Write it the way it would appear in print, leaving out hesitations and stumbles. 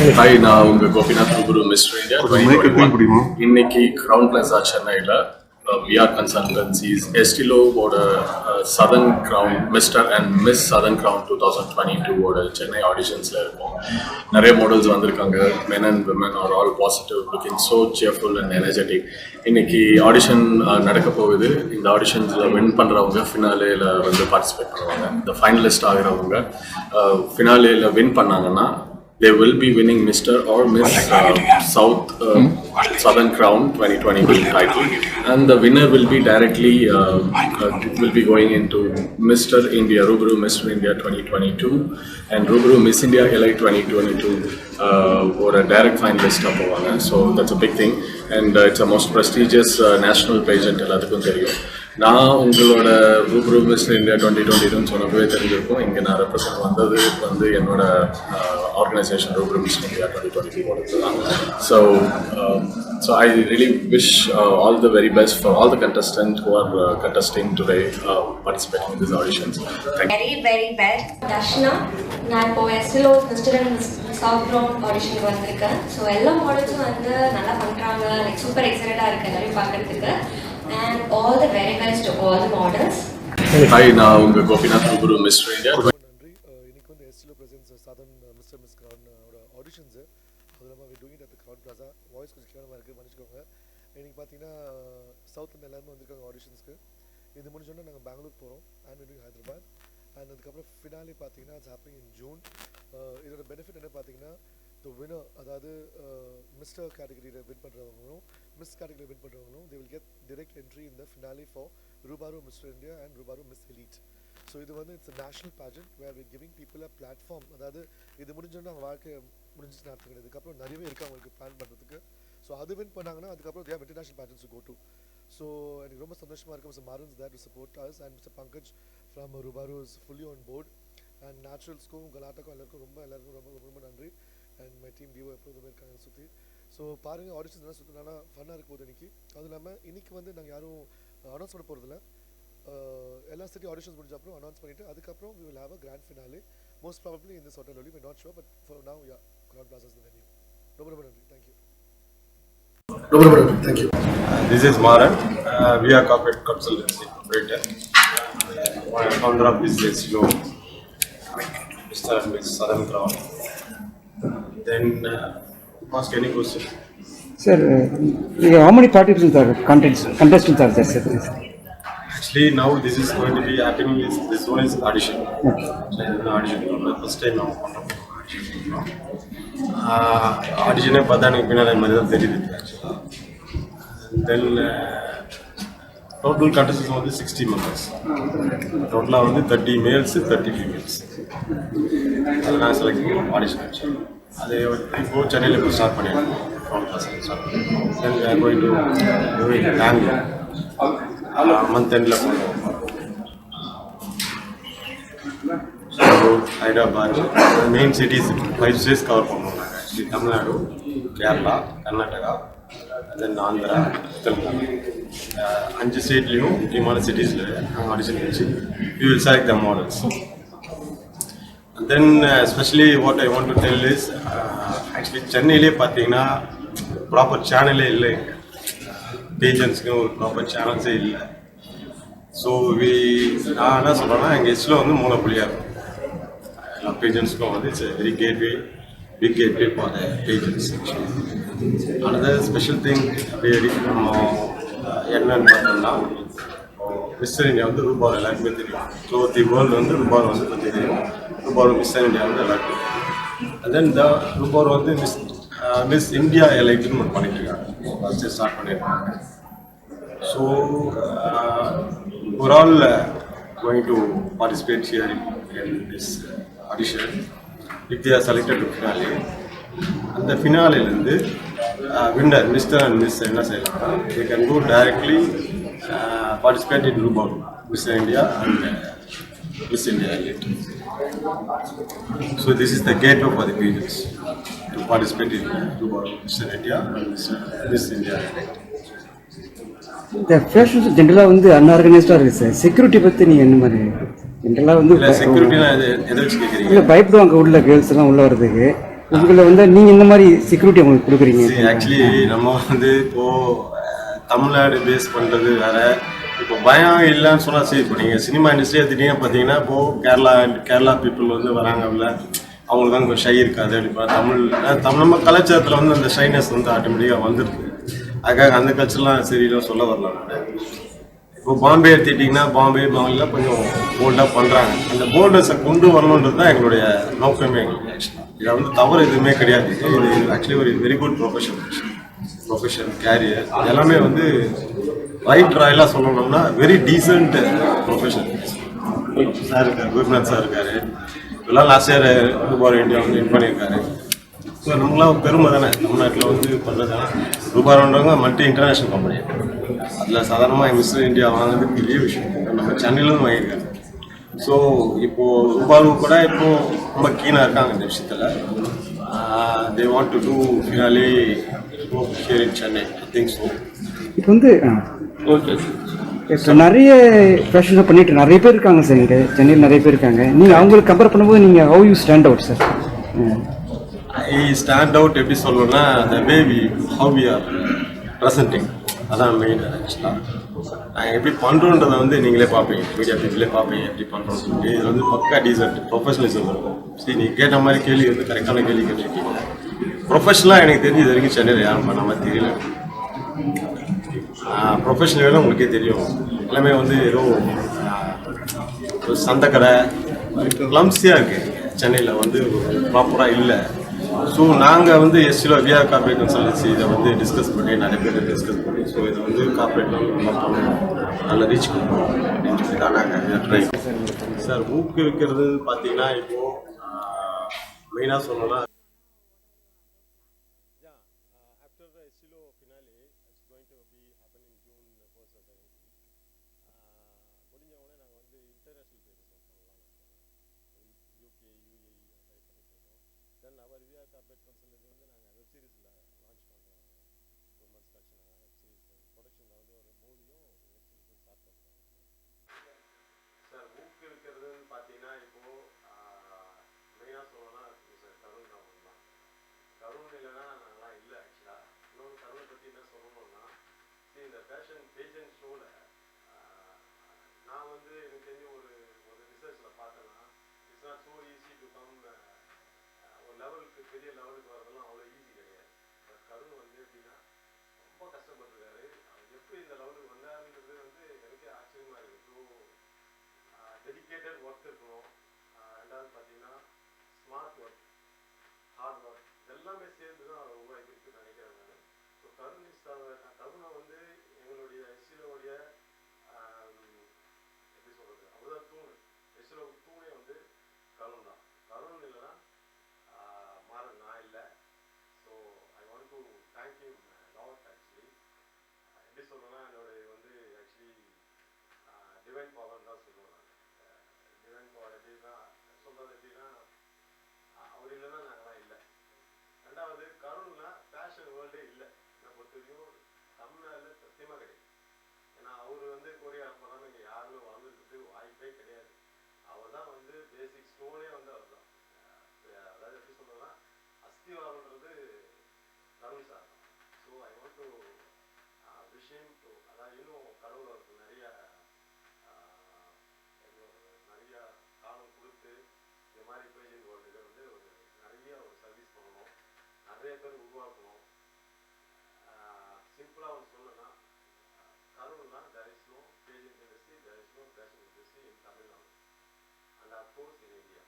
Hi, நான் உங்க Gopinath Ravi, Mr. India 2021. இன்னைக்கு Crowne Plaza சென்னையில VR consultancies Estilo ஓட Southern Crown Mr. and Miss Southern Crown 2022 ஓட சென்னை ஆடிஷன்ஸ்ல இருக்கும். நிறைய மாடல்ஸ் வந்திருக்காங்க. Men and women are all positive, looking so cheerful and energetic. இன்னைக்கு ஆடிஷன் நடக்க போகுது. இந்த ஆடிஷன்ஸ்ல வின் பண்றவங்க ஃபினாலேல வந்து பார்ட்டிசிபேட் பண்ணுவாங்க. இந்த ஃபைனலிஸ்ட் ஆகிறவங்க ஃபினாலேல வின் பண்ணாங்கன்னா they will be winning Mr. or Miss Southern Crown 2022 title, and the winner will be directly will be going into Mr. India, Rubru Mr. India 2022 and Rubru Miss India LA 2022 or a direct finalist up over. So that's a big thing, and it's a most prestigious national pageant. எல்லாத்துக்கும் தெரியும். நான் உங்களோட ரூப்ரூ mister India 2022 சொன்னப்பவே தெரிஞ்சிருக்கும். இங்கே நான் represent வந்தது வந்து என்னோட ஆர்கனைசேஷன் ரூப்ரூ மிஸ்டர் இந்தியா 2022 தான். So I really wish all the very best for all the contestants who are contesting today, participating in these auditions. Very best. Dashna, நான் இப்போ எஸ்எல்ஓ மிஸ்டர் அண்ட் சவுத் கிரவுண்ட் ஆடிஷனுக்கு வந்திருக்கேன். So எல்லா மாடல்ஸும் வந்து நல்லா பண்ணுறாங்க. லைக் சூப்பர் எக்ஸைட்டடாக இருக்குது எல்லாரையும் பார்க்குறதுக்கு. And all the very best to all the models. Hi, நான் உங்க Gopinath Ravi, Mr. India. இன்னைக்கு வந்து Estilo presents southern mister miss crown auditions அது இல்லாமல் we doing at Crown Plaza. Voice கொஞ்சம் கேவலமாக இருக்குது, மன்னிச்சுக்கோங்க. இன்னைக்கு பார்த்தீங்கன்னா சவுத்தில் எல்லாருமே வந்திருக்காங்க ஆடிஷன்ஸ்க்கு. இது முடிஞ்சோன்னா நாங்கள் பெங்களூர் போகிறோம் and we doing Hyderabad. And அதுக்கப்புறம் ஃபினாலே பார்த்தீங்கன்னா இட்ஸ் ஹேப்பனிங் இன் ஜூன். இதோட பெனிஃபிட் என்ன பார்த்தீங்கன்னா த வினர், அதாவது மிஸ்டர் கேட்டகரியில் வின் பண்ணுறவங்களும் மிஸ் கேட்டகரியில் வின் பண்ணுறவங்களும் they will get direct entry in the finale for Rubaru Mr. India and Rubaru Miss Elite. So இது வந்து it's a national pageant where we're giving people a platform. அதாவது இது முடிஞ்சோன்னா அவங்க வாழ்க்கை முடிஞ்சிச்சு நடத்துக்கிறது. இதுக்கப்புறம் நிறையவே இருக்குது அவங்களுக்கு பிளான் பண்ணுறதுக்கு. ஸோ அது வின் பண்ணாங்கன்னா அதுக்கப்புறம் they have international pageants to go to. So எனக்கு ரொம்ப சந்தோஷமாக இருக்குது. Mr. Marun is there to support us and Mr. Pankaj from Rubaru is fully on board. And naturalsக்கும் கலாட்டாக்கும் எல்லாருக்கும் ரொம்ப நன்றி. அண்ட் மை டீம் டிஓ எப்போதுமே இருக்காங்க சுற்றி. ஸோ பாருங்கள் ஆடிஷன்ஸ் எல்லாம் சுற்றி நல்லா ஃபன்னாக இருக்கும் போது இன்றைக்கி. அதுவும் இல்லாமல் இன்றைக்கி வந்து நாங்கள் யாரும் அனௌன்ஸ் பண்ண போகிறதில்ல. எல்லா சிட்டி ஆடிஷன்ஸ் முடிஞ்ச அப்புறம் அனௌன்ஸ் பண்ணிவிட்டு அதுக்கப்புறம் we will have a grand finale most probably in this hotel only. We're not sure, but for now yeah, Crowne Plaza is the venue. ரொம்ப நன்றி. Thank you. ரொம்ப நன்றி. Thank you. This is Maran. We are corporate consultancy operator. Founder of this SEO, Mr. and Miss Southern Crown. Then ask any question. Sir, how many participants are contestants are there, sir? Actually, now this is going to be happening. This one is audition. Okay. So, audition. First time now. Audition है पता नहीं बिना मरे तो तेरी देती है. Then total contestants வந்து 60 members. Total வந்து 30 males, 30 females. அதெல்லாம் செலக்ட் பண்ணி ஆடிஷன் ஆச்சு. அது இப்போ சென்னையில் இப்போ ஸ்டார்ட் பண்ணியிருக்கோம். Crowne Plaza ஸ்டார்ட் பண்ணியிருக்கோம். தென் we are going to do it in Bangalore. Month endல பண்ணுவோம். So Hyderabad main cities 5 states cover பண்ணுவோம். ஆக்சுவலி தமிழ்நாடு, கேரளா, கர்நாடகா, தென் ஆந்திரா, தெலுங்கானா 5 ஸ்டேட்லேயும் முக்கியமான சிட்டிஸில் நாங்கள் ஆடிஷன் வச்சு we will select the models. And then especially what I want to tell is actually சென்னையிலே பார்த்தீங்கன்னா proper சேனலே இல்லை. பேஜன்ஸ்க்கு ஒரு proper சேனல்ஸே இல்லை. ஸோ நான் என்ன சொல்கிறேன்னா எங்கள் எஸ்டில் வந்து மூலப்புள்ளியாக இருக்கும். எல்லா பேஜன்ஸ்க்கும் வந்து it's very big gateway for the pageants. another special thing நம்ம என்னன்னு பார்த்தோம்னா மிஸ்டர் இந்தியா வந்து ரூபாய் எல்லாருக்குமே தெரியும். ஸோ தி வேர்ல்டு வந்து ரூபாய் வந்து பற்றி தெரியும். ரூபாய் மிஸ்டர் இந்தியா வந்து எல்லாருக்கும் தெரியும். அண்ட் தென் இந்த ரூபாய் வந்து மிஸ் இந்தியா எலைட்டுன்னு ஒன்று பண்ணிட்டு இருக்காங்க. ஃபஸ்ட்டு ஸ்டார்ட் பண்ணியிருக்காங்க. So we're all going to participate here in this audition. If they are selected to finale, அந்த ஃபினாலேருந்து வின்னர் மிஸ்டர் அண்ட் மிஸ் என்ன செய்யலாம்னா they can go directly participate in Rubaru Mr. India and Miss India Elite. So this is the gateway for the pages to participate in Rubaru Mr. India and Miss India Elite. The fashion ஜென்ரலாக வந்து அன்ஆர்கனைஸ்டாக இருக்குது sir. Security பற்றி நீங்கள் என்ன மாதிரி ஜென்ரலாக வந்து செக்யூரிட்டிலாம் எதை வச்சு கேட்குறீங்க? இல்லை பயப்படுவாங்க உள்ள கேர்ள்ஸ் எல்லாம் உள்ள வர்றதுக்கு. உங்களை வந்து நீங்கள் இந்த மாதிரி செக்யூரிட்டி அவங்களுக்கு கொடுக்குறீங்க? ஆக்சுவலி நம்ம வந்து இப்போது தமிழ்நாடு பேஸ் பண்ணுறது வேற. இப்போ பயம் இல்லைன்னு சொன்னால் சரி. இப்போ நீங்கள் சினிமா இண்டஸ்ட்ரி எடுத்துட்டீங்க பார்த்தீங்கன்னா இப்போது கேரளா பீப்புள் வந்து வராங்க உள்ள, அவங்களுக்கு தான் கொஞ்சம் ஷை இருக்காது அப்படிப்பா. நம்ம கலாச்சாரத்தில் வந்து அந்த ஷைனஸ் வந்து ஆட்டோமேட்டிக்காக வந்துருக்கு. அதுக்காக அந்த கல்ச்சர்லாம் சரியில்லை சொல்ல வரல நான். இப்போ பாம்பே எடுத்துக்கிட்டிங்கன்னா பாம்பேல கொஞ்சம் போல்டாக பண்ணுறாங்க. அந்த போல்டஸை கொண்டு வரணுன்றது தான் எங்களுடைய நோக்கமே. எங்களுக்கு ஆக்சுவலாக இதை வந்து தவறு எதுவுமே கிடையாது. இது ஆக்சுவலி ஒரு வெரி குட் ப்ரொஃபஷன் கேரியர் எல்லாமே வந்து ரைட் ராயலாக சொல்லணும்னா வெரி டீசென்ட் ப்ரொஃபஷன். சார் இருக்கார், கோபிநாத் சார் இருக்கார், இதெல்லாம் லாஸ்ட் இயர் ரூபாய் இந்தியா வந்து வின் பண்ணியிருக்காரு. ஸோ நம்மளாம் பெருமை தானே தமிழ்நாட்டில் வந்து பண்ணுறதுனா. ரூபாய்ன்றவங்க மல்டி இன்டர்நேஷ்னல் கம்பெனி. அதில் சாதாரணமாக மிஸ்டர் இந்தியா வாங்குறது பெரிய விஷயம். நம்ம சென்னையிலேருந்து வாங்கியிருக்காங்க. ஸோ இப்போது ரூபாய் கூட இப்போது ரொம்ப கீனாக இருக்காங்க இந்த விஷயத்தில். They want to do finale here in Chennai, I think so. இப்போ வந்து ஓகே, இப்போ நிறைய ஃபேஷன் பண்ணிட்டு நிறைய பேர் இருக்காங்க சார். இங்கே சென்னையில் நிறைய பேர் இருக்காங்க. நீங்கள் அவங்களுக்கு கம்பேர் பண்ணும்போது நீங்கள் how you stand out sir? I stand out எப்படி சொல்லணும்னா த way how we are presenting, அதான் மெயின். ஆக்சுவலாக நாங்கள் எப்படி பண்ணுறோன்றதை வந்து நீங்களே பார்ப்பீங்க, மீடியா பீப்புளே பார்ப்பீங்க எப்படி பண்ணுறோம் சொல்லிட்டு. இது வந்து பக்கா டீசென்ட் ப்ரொஃபஷனலிசம் இருக்கும். சரி, நீங்கள் கேட்ட மாதிரி கேள்வி வந்து கரெக்டான கேள்வி கேட்டிருக்கீங்க. ப்ரொஃபஷனலாக எனக்கு தெரிஞ்சு இது வரைக்கும் சென்னையில் யாரும் பண்ண மாதிரி தெரியல. ப்ரொஃபஷனல் உங்களுக்கே தெரியும், எல்லாமே வந்து ஏதோ சந்தைக்கடை கிளம்ஸியாக இருக்குது சென்னையில், வந்து ப்ராப்பராக இல்லை. ஸோ நாங்கள் வந்து எஸ்சிலோ விஆர் கார்பரேட் கன்சல்டன்சி இதை வந்து டிஸ்கஸ் பண்ணி நிறைய பேர் டிஸ்கஸ் பண்ணி, ஸோ இதை வந்து கார்பரேட் நல்லா பண்ணணும், நல்லா ரீச் பண்ணணும் அப்படின்னு சொல்லி தான் நாங்கள் ட்ரை சார். ஊக்குவிக்கிறது பார்த்தீங்கன்னா இப்போது மெயினாக சொல்லணும்னா சார் ஊக்குவிக்கிறதுன்னு பார்த்தீங்கன்னா இப்போது மெயினாக சொல்லணும்னா சார் கருண் ராமன் தான். கருண் இல்லைன்னா நாங்களாம் இல்லை ஆக்சுவலாக. இன்னொன்று கருணை பற்றி என்ன சொல்லணும்னா, சரி இந்த ஃபேஷன் பேஜன் ஷோவில் நான் வந்து எனக்கு தெரிஞ்ச ஒரு ரிசர்ச்சில் பார்த்தேன்னா, it's not so easy to come ஒரு லெவலுக்கு, பெரிய லெவலுக்கு வரதெல்லாம் அவ்வளோ ஈஸி கிடையாது. பட் கருண் வந்து எப்படின்னா ரொம்ப கஷ்டப்பட்டுருக்காரு. அவர் எப்படி இந்த லெவலுக்கு வந்தாருன்றது வந்து எனக்கே ஆச்சரியமாக இருக்குது. ஸோ டெடிக்கேட்டட் ஒர்க் இருக்கணும். ரெண்டாவது பார்த்தீங்கன்னா ஸ்மார்ட் ஒர்க், ஹார்ட் ஒர்க், இதெல்லாமே சேர்ந்து தான் அவர் உருவாக்கி இருக்குன்னு நினைக்கிறேன் நான். ஸோ கருணை வந்து எங்களுடைய எஸ்சிலோடைய எப்படி சொல்கிறது, அவர் தான் தூண். எஸ்சிலோ தூணே வந்து கருண் தான். கருண் இல்லைன்னா மாறன் நான் இல்லை. So I want to thank you lot. Actually எப்படி சொல்லணும்னா என்னுடைய வந்து ஆக்சுவலி டிவைன் பவர் தான் சொல்லுவேன் நான். டிவைன் பவர் எப்படின்னா சொல்கிறது எப்படின்னா, அவர் இல்லைன்னா நாங்களாம் இல்லை. ரெண்டாவது கருண்னா ஃபேஷன் வேர்ல்டே இல்லை என்னை பொறுத்த வரைக்கும் தமிழ்நாட்டில் சத்தியமாக கிடையாது. ஏன்னா அவர் வந்து கோரியோகிராஃபர் தான், இங்கே யாருமே வளர்ந்துருக்கு வாய்ப்பே கிடையாது. அவர் தான் வந்து பேசிக் ஸ்டோனே வந்து அவர் தான். அதாவது எப்படி சொல்கிறதுனா அஸ்திவாரன்றது கருண் சார் தான். ஸோ ஐ வாண்ட் டு விஷயம் டு, அதாவது இன்னும் கடவுள் அவருக்கு நிறைய காலம் கொடுத்து இந்த மாதிரி பேஜிங் வேர்ல்டு வந்து ஒரு நிறைய ஒரு சர்வீஸ் பண்ணணும், நிறைய பேர் உருவாக்கணும். சிம்பிளாக ஒன்று சொல்லணும்னா கருணுன்னா there is no paging industry, there is no fashion industry in Tamil Nadu and of course in India.